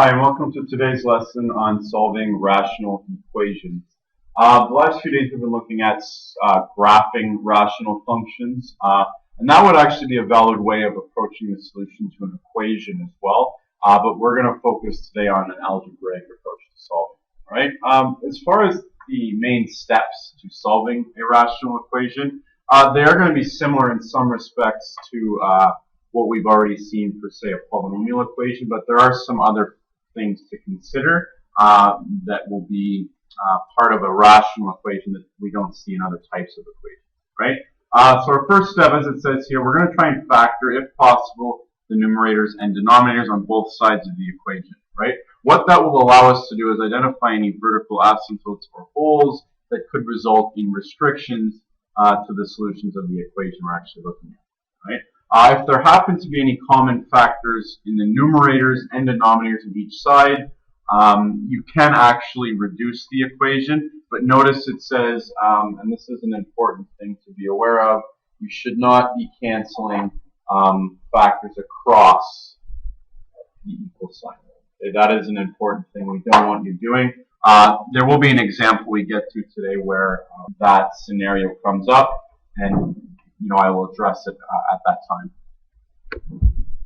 Hi, and welcome to today's lesson on solving rational equations. The last few days we've been looking at graphing rational functions, and that would actually be a valid way of approaching the solution to an equation as well, but we're going to focus today on an algebraic approach to solving. Right? As far as the main steps to solving a rational equation, they are going to be similar in some respects to what we've already seen for, say, a polynomial equation, but there are some other things to consider that will be part of a rational equation that we don't see in other types of equations, right? So our first step, as it says here, we're going to try and factor, if possible, the numerators and denominators on both sides of the equation, right? What that will allow us to do is identify any vertical asymptotes or holes that could result in restrictions to the solutions of the equation we're actually looking at, right? If there happen to be any common factors in the numerators and denominators of each side, you can actually reduce the equation, but notice it says, and this is an important thing to be aware of, you should not be canceling factors across the equal sign. Okay, that is an important thing we don't want you doing. There will be an example we get to today where that scenario comes up, and I will address it at that time.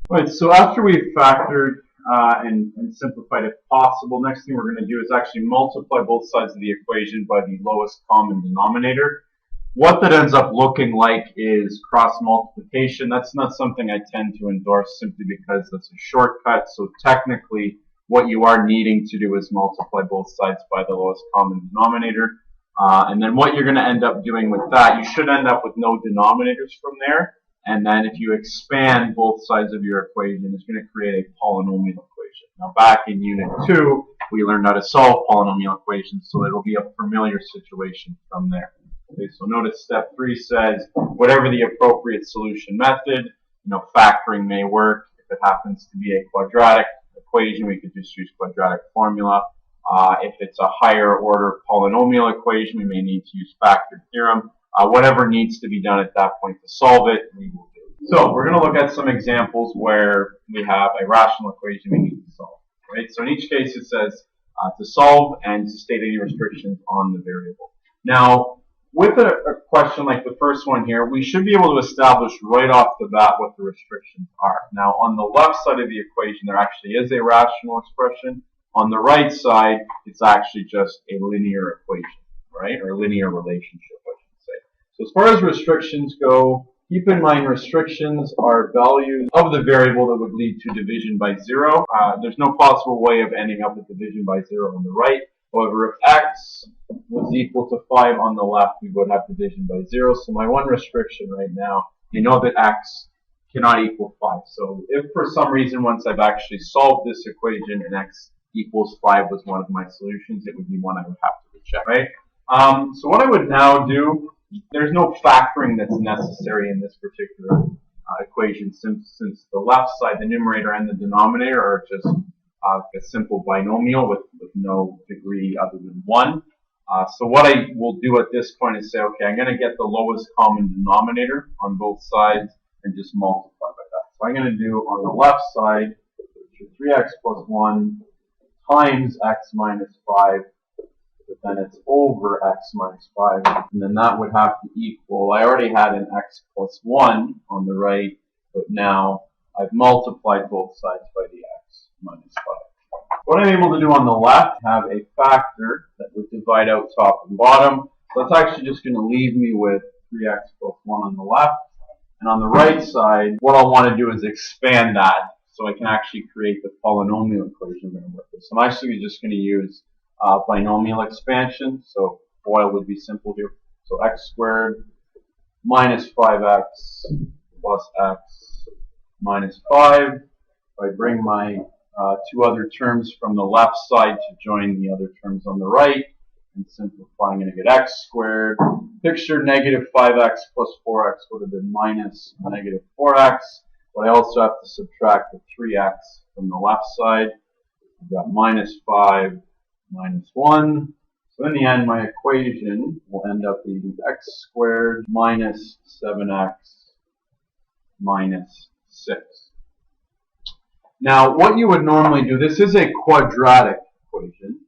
Right, so after we've factored and simplified if possible, next thing we're going to do is actually multiply both sides of the equation by the lowest common denominator. What that ends up looking like is cross multiplication. That's not something I tend to endorse simply because that's a shortcut. So technically what you are needing to do is multiply both sides by the lowest common denominator. And then what you're going to end up doing with that, you should end up with no denominators from there. And then if you expand both sides of your equation, it's going to create a polynomial equation. Now back in Unit 2, we learned how to solve polynomial equations, so it'll be a familiar situation from there. Okay, so notice step 3 says, whatever the appropriate solution method, factoring may work. If it happens to be a quadratic equation, we could just use quadratic formula. If it's a higher order polynomial equation, we may need to use factor theorem. Whatever needs to be done at that point to solve it, we will do. So we're going to look at some examples where we have a rational equation we need to solve. Right? So in each case it says to solve and to state any restrictions on the variable. Now, with a question like the first one here, we should be able to establish right off the bat what the restrictions are. Now, on the left side of the equation, there actually is a rational expression. On the right side, it's actually just a linear equation, right? Or linear relationship, I should say. So as far as restrictions go, keep in mind restrictions are values of the variable that would lead to division by 0. There's no possible way of ending up with division by 0 on the right. However, if x was equal to 5 on the left, we would have division by 0. So my one restriction right now, I know that x cannot equal 5. So if for some reason once I've actually solved this equation and x equals 5 was one of my solutions, it would be one I would have to check, right? So what I would now do, there's no factoring that's necessary in this particular equation since the left side, the numerator and the denominator, are just a simple binomial with no degree other than 1. So what I will do at this point is say, okay, I'm going to get the lowest common denominator on both sides and just multiply by that. So I'm going to do on the left side, 3x plus 1 times x minus 5, but then it's over x minus 5, and then that would have to equal, I already had an x plus 1 on the right, but now I've multiplied both sides by the x minus 5. What I'm able to do on the left, have a factor that would divide out top and bottom, so that's actually just going to leave me with 3x plus 1 on the left, and on the right side, what I'll want to do is expand that so I can actually create the polynomial equation I'm going to work with. So I'm actually just going to use binomial expansion. So FOIL would be simple here. So x squared minus 5x plus x minus 5. If I bring my two other terms from the left side to join the other terms on the right, and simplify, I'm going to get x squared. Picture negative 5x plus 4x would have been minus negative 4x. But I also have to subtract the 3x from the left side. I've got minus 5 minus 1. So in the end, my equation will end up being x squared minus 7x minus 6. Now, what you would normally do, this is a quadratic equation.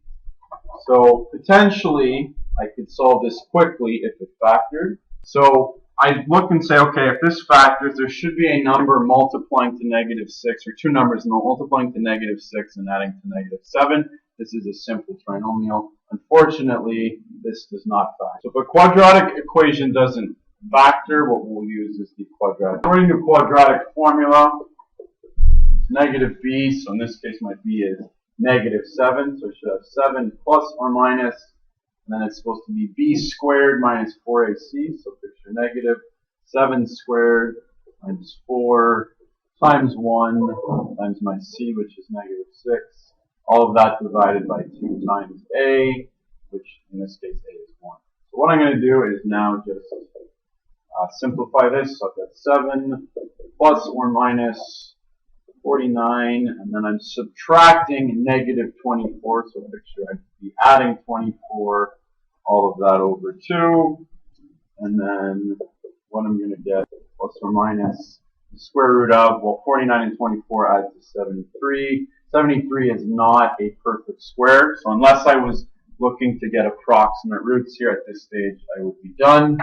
So potentially, I could solve this quickly if it factored. So I look and say, okay, if this factors, there should be a number multiplying to -6, or two numbers multiplying to -6 and adding to -7. This is a simple trinomial. Unfortunately, this does not factor. So if a quadratic equation doesn't factor, what we'll use is the quadratic. According to quadratic formula, negative b, so in this case my b is -7, so I should have 7 plus or minus, and then it's supposed to be b squared minus 4ac, so picture -7 squared times 4 times 1 times my c, which is -6, all of that divided by 2 times a, which in this case a is 1. So what I'm going to do is now just simplify this, so I've got 7 plus or minus 49, and then I'm subtracting -24, so picture I'd be adding 24, all of that over 2, and then what I'm going to get, plus or minus the square root of, well, 49 and 24 adds to 73. 73 is not a perfect square, so unless I was looking to get approximate roots here at this stage, I would be done.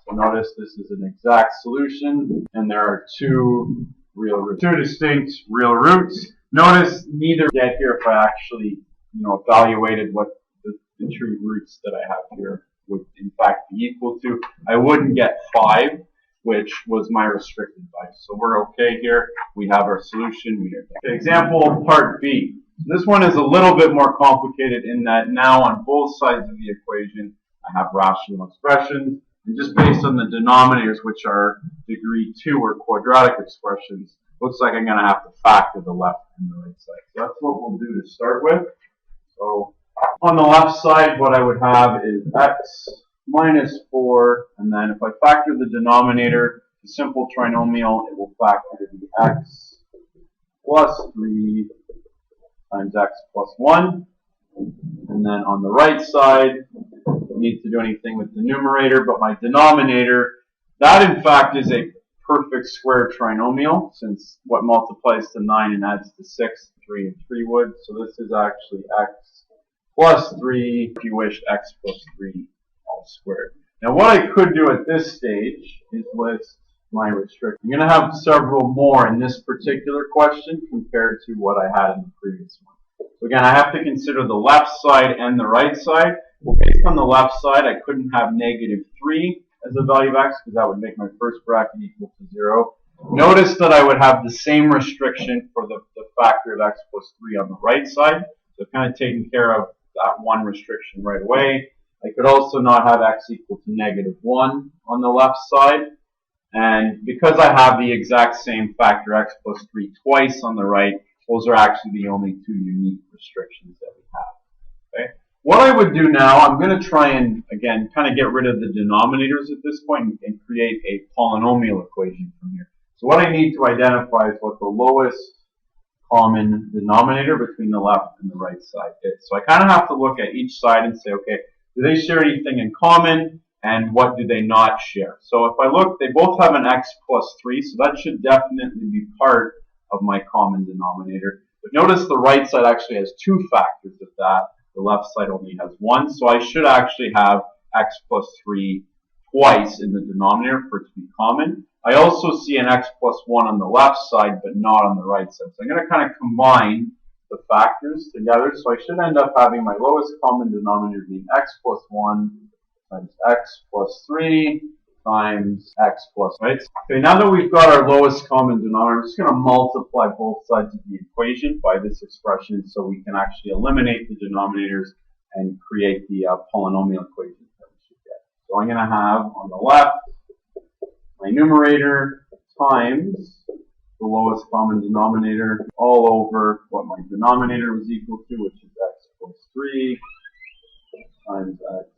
So notice this is an exact solution, and there are two real roots, two distinct real roots. Notice neither get here if I actually, evaluated what the true roots that I have here would in fact be equal to. I wouldn't get 5, which was my restricted value. So we're okay here. We have our solution. Okay, example part B. This one is a little bit more complicated in that now on both sides of the equation I have rational expressions. And just based on the denominators, which are degree 2 or quadratic expressions, looks like I'm going to have to factor the left and the right side. So that's what we'll do to start with. So on the left side, what I would have is x minus 4, and then if I factor the denominator, the simple trinomial, it will factor to be x plus 3 times x plus 1. And then on the right side, don't need to do anything with the numerator, but my denominator, that in fact is a perfect square trinomial, since what multiplies to 9 and adds to 6, 3 and 3 would. So this is actually x plus 3, if you wish, x plus 3 all squared. Now what I could do at this stage is list my restrictions. I'm going to have several more in this particular question compared to what I had in the previous one. So again, I have to consider the left side and the right side. Well, based on the left side, I couldn't have -3 as the value of x, because that would make my first bracket equal to 0. Notice that I would have the same restriction for the factor of x plus 3 on the right side. So kind of taking care of that one restriction right away. I could also not have x equal to -1 on the left side. And because I have the exact same factor x plus 3 twice on the right, those are actually the only two unique restrictions that we have. Okay? What I would do now, I'm going to try and, again, kind of get rid of the denominators at this point and create a polynomial equation from here. So what I need to identify is what the lowest common denominator between the left and the right side is. So I kind of have to look at each side and say, okay, do they share anything in common, and what do they not share? So if I look, they both have an x plus 3, so that should definitely be part of my common denominator. But notice the right side actually has 2 factors of that. The left side only has 1, so I should actually have x plus 3 twice in the denominator for it to be common. I also see an x plus 1 on the left side, but not on the right side. So I'm going to kind of combine the factors together. So I should end up having my lowest common denominator being x plus 1 times x plus 3 times x plus, right? Okay, now that we've got our lowest common denominator, I'm just going to multiply both sides of the equation by this expression so we can actually eliminate the denominators and create the polynomial equation that we should get. So I'm going to have on the left my numerator times the lowest common denominator all over what my denominator was equal to, which is x plus 3 times x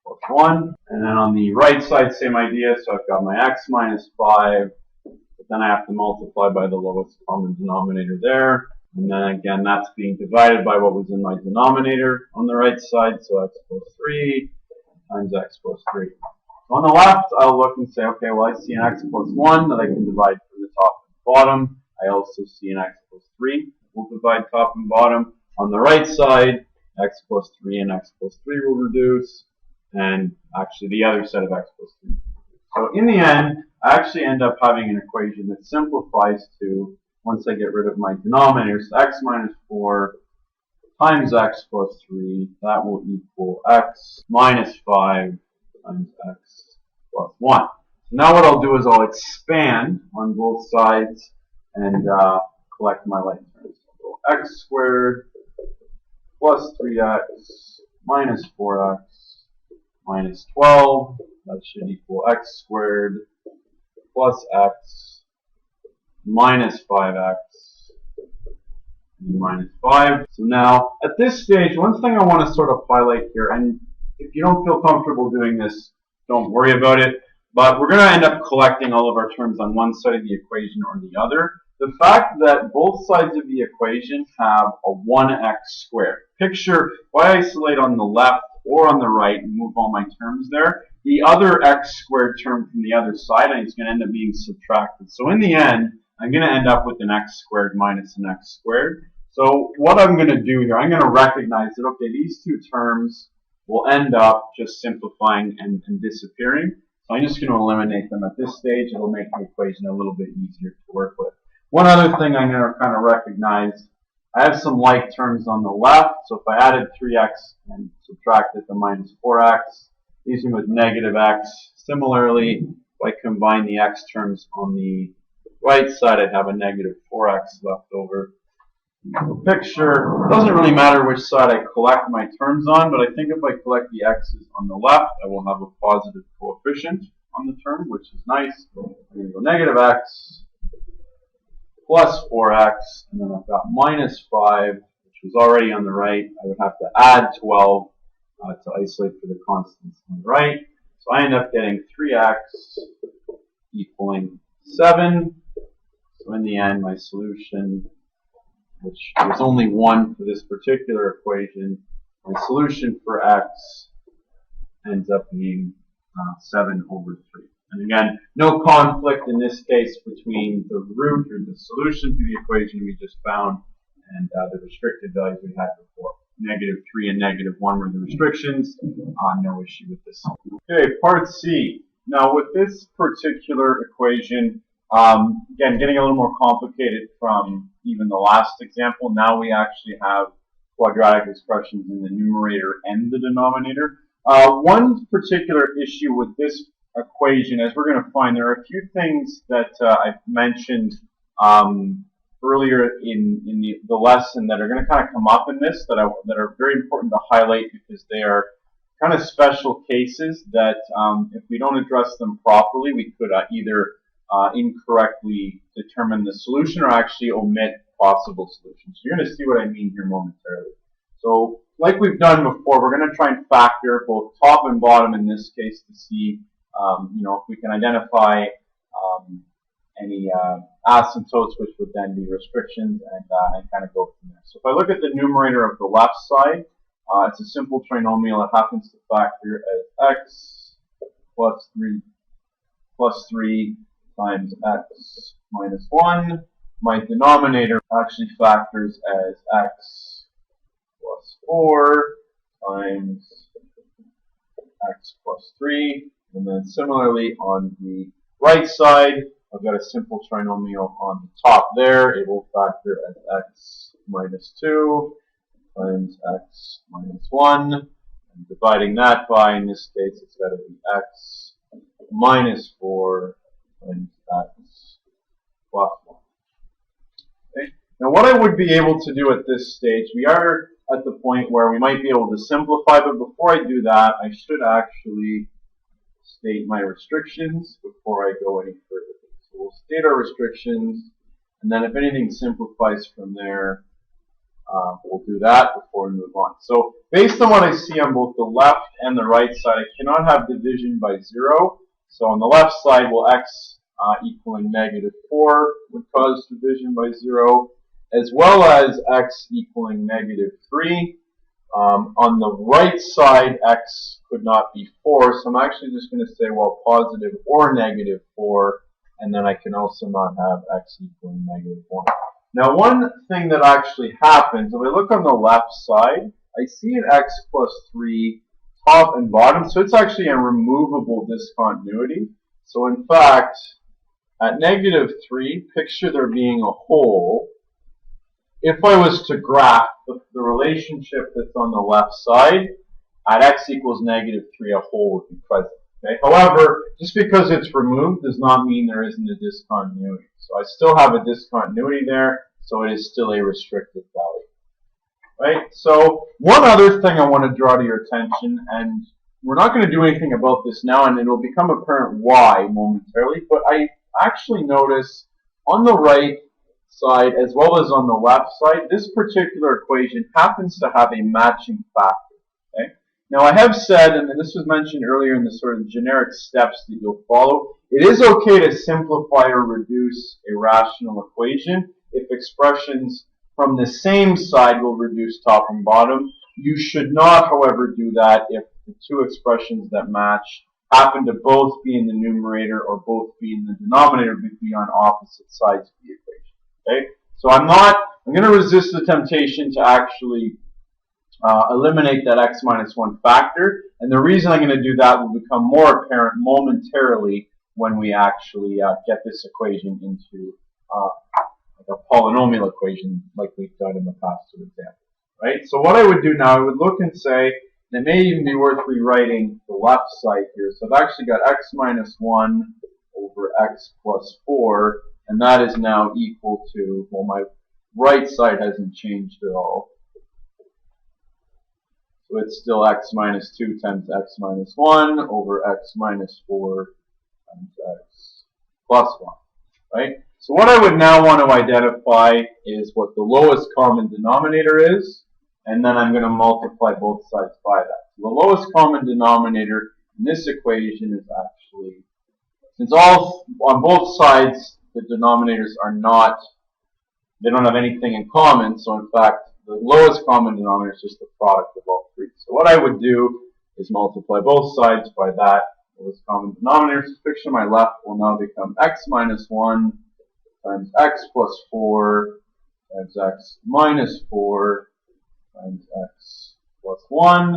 plus 1. And then on the right side, same idea. So I've got my x minus 5, but then I have to multiply by the lowest common denominator there. And then again, that's being divided by what was in my denominator on the right side. So x plus 3 times x plus 3. So on the left, I'll look and say, okay, well, I see an x plus 1 that I can divide from the top to the bottom. I also see an x plus 3. We'll divide top and bottom. On the right side, x plus 3 and x plus 3 will reduce, and actually the other set of x plus 3. So in the end, I actually end up having an equation that simplifies to, once I get rid of my denominator, so x minus 4 times x plus 3, that will equal x minus 5 times x plus 1. So now what I'll do is I'll expand on both sides and collect my like terms. So x squared plus 3x minus 4x minus 12, that should equal x squared plus x minus 5x and minus 5. So now, at this stage, one thing I want to sort of highlight here, and if you don't feel comfortable doing this, don't worry about it, but we're going to end up collecting all of our terms on one side of the equation or the other. The fact that both sides of the equation have a 1x squared. Picture, if I isolate on the left or on the right and move all my terms there, the other x squared term from the other side is going to end up being subtracted. So in the end, I'm going to end up with an x squared minus an x squared. So what I'm going to do here, I'm going to recognize that, okay, these two terms will end up just simplifying and disappearing. So I'm just going to eliminate them at this stage. It'll make the equation a little bit easier to work with. One other thing I'm going to kind of recognize, I have some like terms on the left. So if I added 3x and subtracted the minus 4x, leaves me with negative x. Similarly, if I combine the x terms on the right side, I'd have a negative 4x left over. So picture, it doesn't really matter which side I collect my terms on, but I think if I collect the x's on the left, I will have a positive coefficient on the term, which is nice. I'm going to go negative x plus 4x, and then I've got minus 5, which was already on the right. I would have to add 12 to isolate for the constants on the right. So I end up getting 3x equaling 7. So in the end, my solution, which there's only one for this particular equation, my solution for x ends up being 7 over 3. And again, no conflict in this case between the root or the solution to the equation we just found and the restricted values we had before. Negative 3 and negative 1 were the restrictions. No issue with this. Okay, part C. Now with this particular equation, again, getting a little more complicated from even the last example. Now we actually have quadratic expressions in the numerator and the denominator. One particular issue with this equation, as we're going to find, there are a few things that I've mentioned earlier in the lesson that are going to kind of come up in this that are very important to highlight because they are kind of special cases that if we don't address them properly, we could either incorrectly determine the solution or actually omit possible solutions. So you're going to see what I mean here momentarily. So like we've done before, we're going to try and factor both top and bottom in this case to see if we can identify any asymptotes, which would then be restrictions, and kind of go from there. So if I look at the numerator of the left side, it's a simple trinomial. It happens to factor as x plus 3 times x minus 1. My denominator actually factors as x plus 4 times x plus 3. And then similarly on the right side, I've got a simple trinomial on the top there. It will factor as x minus 2 times x minus 1. And dividing that by, in this case, it's got to be x minus 4 times x plus 1. Okay. Now what I would be able to do at this stage, we are at the point where we might be able to simplify, but before I do that, I should actually state my restrictions before I go any further. So we'll state our restrictions, and then if anything simplifies from there, we'll do that before we move on. So based on what I see on both the left and the right side, I cannot have division by 0. So on the left side, well, x equaling negative 4 would cause division by 0, as well as x equaling negative 3. On the right side, x could not be 4, so I'm actually just going to say, well, positive or negative 4 and then I can also not have x equaling -1. Now, one thing that actually happens, if I look on the left side, I see an x plus 3 top and bottom, so it's actually a removable discontinuity. So in fact, at -3, picture there being a hole. If I was to graph the relationship that's on the left side, at x equals -3, a hole would be present. Okay? However, just because it's removed does not mean there isn't a discontinuity. So I still have a discontinuity there, so it is still a restricted value. Right? So one other thing I want to draw to your attention, and we're not going to do anything about this now, and it'll become apparent why momentarily, but I actually notice on the right side as well as on the left side, this particular equation happens to have a matching factor. Okay? Now I have said, and this was mentioned earlier in the sort of generic steps that you'll follow, it is okay to simplify or reduce a rational equation if expressions from the same side will reduce top and bottom. You should not, however, do that if the two expressions that match happen to both be in the numerator or both be in the denominator, but be on opposite sides of the equation. Okay? So I'm going to resist the temptation to actually eliminate that x minus 1 factor, and the reason I'm going to do that will become more apparent momentarily when we actually get this equation into like a polynomial equation like we've done in the past two examples. Right? So what I would do now, I would look and say, and it may even be worth rewriting the left side here. So I've actually got x minus 1 over x plus 4, and that is now equal to, well, my right side hasn't changed at all. So it's still x minus 2 times x minus 1 over x minus 4 times x plus 1. Right? So what I would now want to identify is what the lowest common denominator is, and then I'm going to multiply both sides by that. So the lowest common denominator in this equation is actually, since on both sides the denominators are not, they don't have anything in common, so in fact the lowest common denominator is just the product of all three. So what I would do is multiply both sides by that lowest common denominator. So picture my left will now become x minus 1 times x plus 4 times x minus 4 times x plus 1.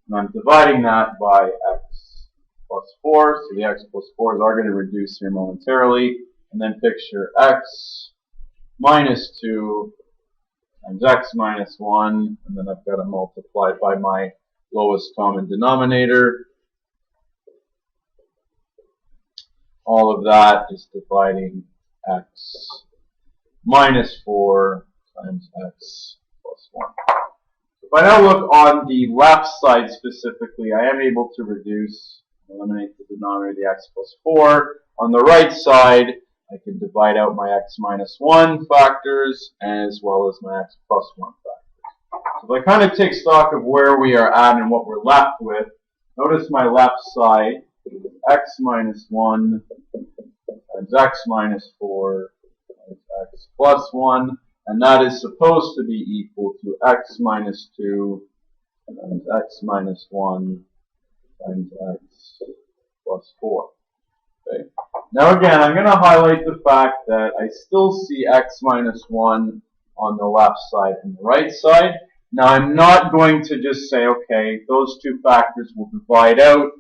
And I'm dividing that by x plus 4. So the x plus 4s are going to reduce here momentarily. And then picture x minus 2 times x minus 1. And then I've got to multiply by my lowest common denominator. All of that is dividing x minus 4 times x plus 1. If I now look on the left side specifically, I am able to eliminate the denominator, the x plus 4. On the right side, I can divide out my x minus 1 factors as well as my x plus 1 factors. So if I kind of take stock of where we are at and what we're left with, notice my left side is x minus 1 times x minus 4 times x plus 1, and that is supposed to be equal to x minus 2 times x minus 1 times x plus 4. Okay. Now again, I'm going to highlight the fact that I still see x minus 1 on the left side and the right side. Now I'm not going to just say, okay, those two factors will divide out.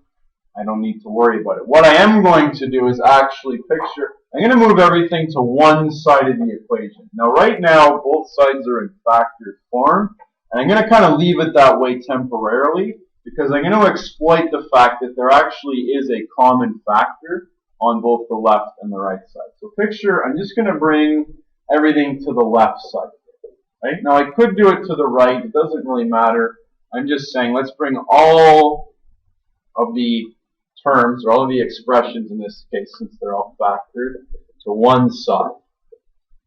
I don't need to worry about it. What I am going to do is actually picture, I'm going to move everything to one side of the equation. Now right now, both sides are in factored form, and I'm going to kind of leave it that way temporarily because I'm going to exploit the fact that there actually is a common factor on both the left and the right side. So picture, I'm just going to bring everything to the left side. Right? Now I could do it to the right, it doesn't really matter. I'm just saying let's bring all of the terms, or all of the expressions in this case, since they're all factored, to one side.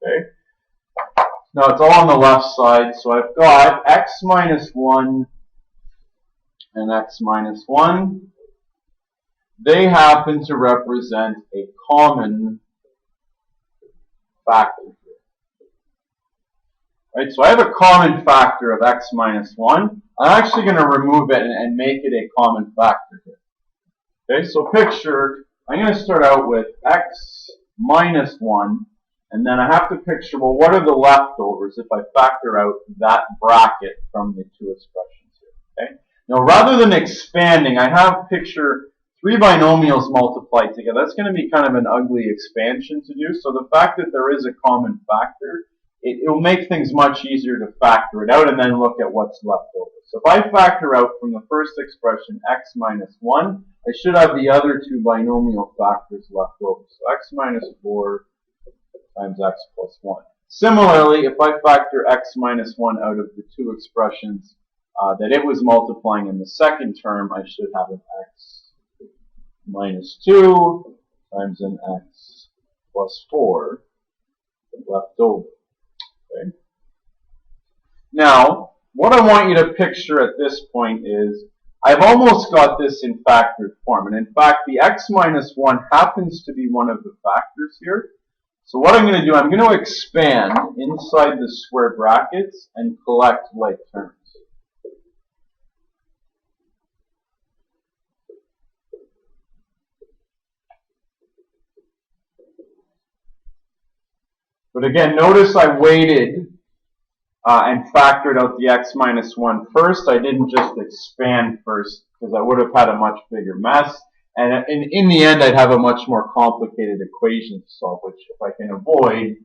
Okay? Now it's all on the left side, so I've got x minus 1 and x minus 1. They happen to represent a common factor here. Right? So I have a common factor of x minus 1. I'm actually going to remove it and make it a common factor here. Okay, so picture, I'm going to start out with x minus 1. And then I have to picture, well, what are the leftovers if I factor out that bracket from the two expressions here, okay? Now, rather than expanding, I have picture 3 binomials multiplied together. That's going to be kind of an ugly expansion to do. So the fact that there is a common factor, it will make things much easier to factor it out and then look at what's left over. So if I factor out from the first expression x minus 1, I should have the other 2 binomial factors left over. So x minus 4 times x plus 1. Similarly, if I factor x minus 1 out of the 2 expressions that it was multiplying in the second term, I should have an x minus 2 times an x plus 4 left over. Okay. Now, what I want you to picture at this point is I've almost got this in factored form. And in fact, the x minus 1 happens to be one of the factors here. So what I'm going to do, I'm going to expand inside the square brackets and collect like terms. But again, notice I waited and factored out the x minus 1 first. I didn't just expand first because I would have had a much bigger mess. And in the end, I'd have a much more complicated equation to solve, which if I can avoid,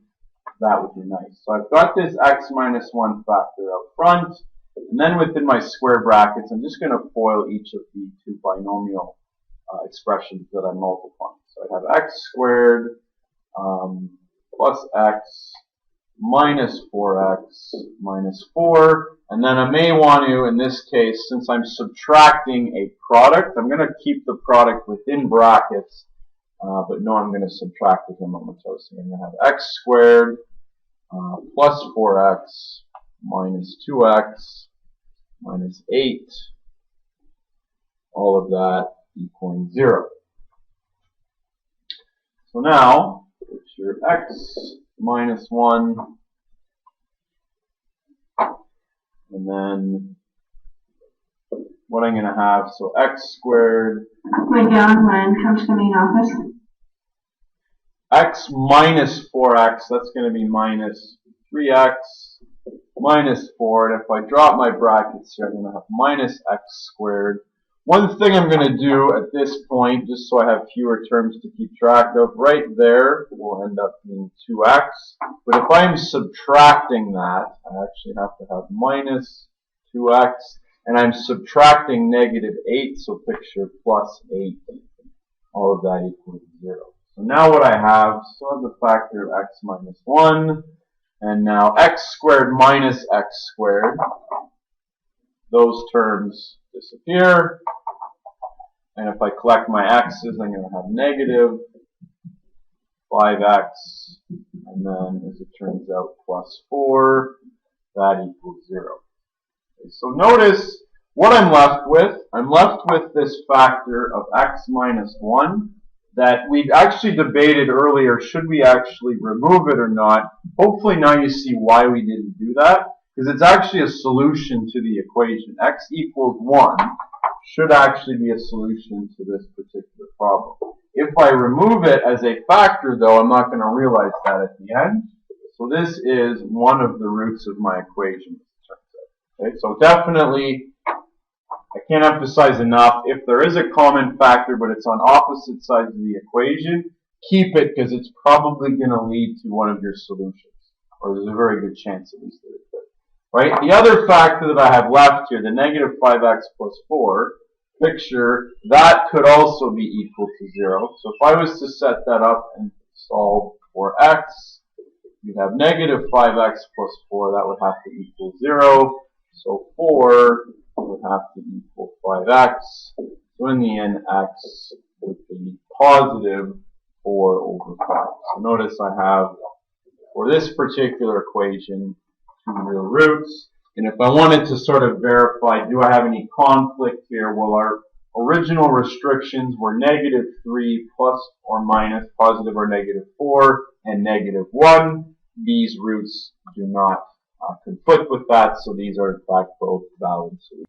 that would be nice. So I've got this x minus 1 factor up front. And then within my square brackets, I'm just going to FOIL each of the 2 binomial expressions that I'm multiplying. So I have x squared plus x minus 4x minus 4. And then I may want to, in this case, since I'm subtracting a product, I'm going to keep the product within brackets, but no, I'm going to subtract it momentarily. So I'm going to have x squared plus 4x minus 2x minus 8, all of that equaling 0. So now, it's your x minus 1, and then what I'm going to have, so x squared. My dog when comes to main office. X minus 4x, that's going to be minus 3x minus 4. And if I drop my brackets here, I'm going to have minus x squared. One thing I'm going to do at this point, just so I have fewer terms to keep track of, right there will end up being 2x. But if I'm subtracting that, I actually have to have minus 2x. And I'm subtracting negative 8, so picture plus 8. All of that equals 0. So now what I have, so I have the factor of x minus 1. And now x squared minus x squared. Those terms disappear. And if I collect my x's, I'm going to have negative 5x, and then, as it turns out, plus 4. That equals 0. Okay, so notice what I'm left with. I'm left with this factor of x minus 1 that we actually debated earlier. Should we actually remove it or not? Hopefully now you see why we didn't do that, because it's actually a solution to the equation. X equals 1 should actually be a solution to this particular problem. If I remove it as a factor, though, I'm not going to realize that at the end. So this is one of the roots of my equation. Okay, so definitely, I can't emphasize enough, if there is a common factor, but it's on opposite sides of the equation, keep it, because it's probably going to lead to one of your solutions. Or there's a very good chance at least that it could. Right? The other factor that I have left here, the negative 5x plus 4, picture, that could also be equal to 0. So if I was to set that up and solve for x, you have negative 5x plus 4, that would have to equal 0. So 4 would have to equal 5x. So in the end, x would be positive 4 over 5. So notice I have, for this particular equation, 2 real roots. And if I wanted to sort of verify, do I have any conflict here? Well, our original restrictions were negative 3 plus or minus positive or negative 4 and negative 1. These roots do not conflict with that, so these are in fact both valid solutions.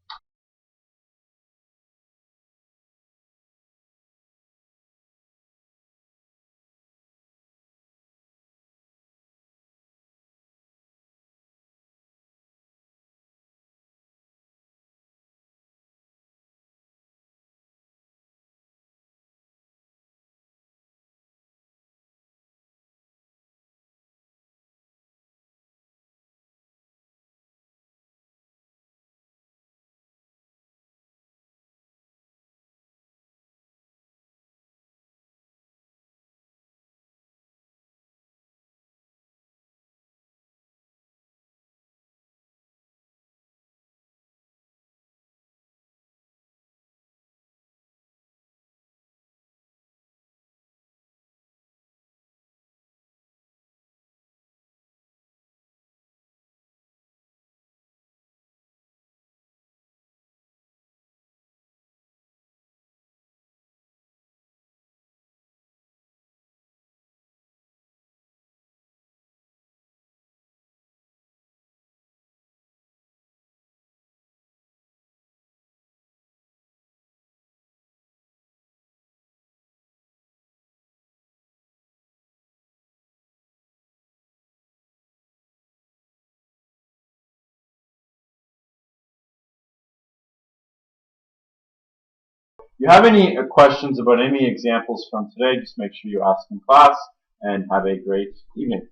you have any questions about any examples from today, just make sure you ask in class, and have a great evening.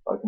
Bye for now.